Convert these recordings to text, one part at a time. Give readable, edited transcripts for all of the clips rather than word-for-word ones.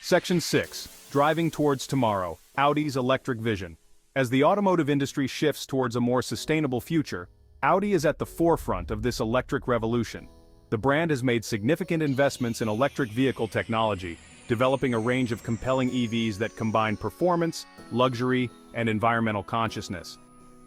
Section 6. Driving towards tomorrow. Audi's electric vision. As the automotive industry shifts towards a more sustainable future, Audi is at the forefront of this electric revolution. The brand has made significant investments in electric vehicle technology, developing a range of compelling EVs that combine performance, luxury, and environmental consciousness.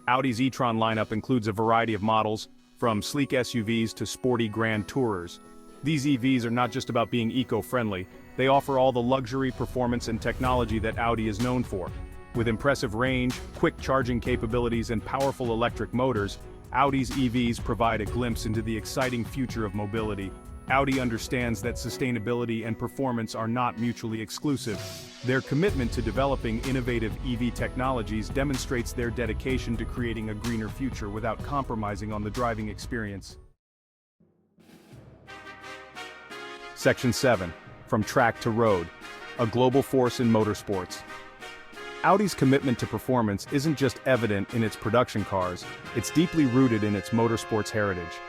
Audi's e-tron lineup includes a variety of models, from sleek SUVs to sporty grand tourers. These EVs are not just about being eco-friendly, they offer all the luxury, performance, and technology that Audi is known for. With impressive range, quick charging capabilities, and powerful electric motors, Audi's EVs provide a glimpse into the exciting future of mobility. Audi understands that sustainability and performance are not mutually exclusive. Their commitment to developing innovative EV technologies demonstrates their dedication to creating a greener future without compromising on the driving experience. Section 7. From track to road. A global force in motorsports. Audi's commitment to performance isn't just evident in its production cars, it's deeply rooted in its motorsports heritage.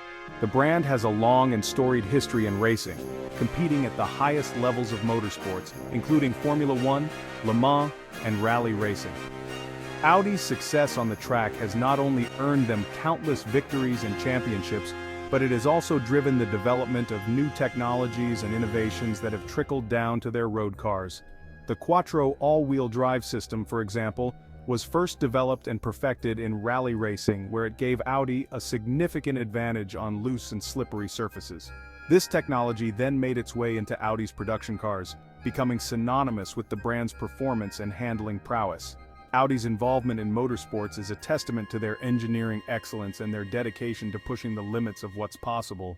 The brand has a long and storied history in racing, competing at the highest levels of motorsports, including Formula One, Le Mans, and rally racing. Audi's success on the track has not only earned them countless victories and championships, but it has also driven the development of new technologies and innovations that have trickled down to their road cars. The Quattro all-wheel drive system, for example, was first developed and perfected in rally racing, where it gave Audi a significant advantage on loose and slippery surfaces. This technology then made its way into Audi's production cars, becoming synonymous with the brand's performance and handling prowess. Audi's involvement in motorsports is a testament to their engineering excellence and their dedication to pushing the limits of what's possible.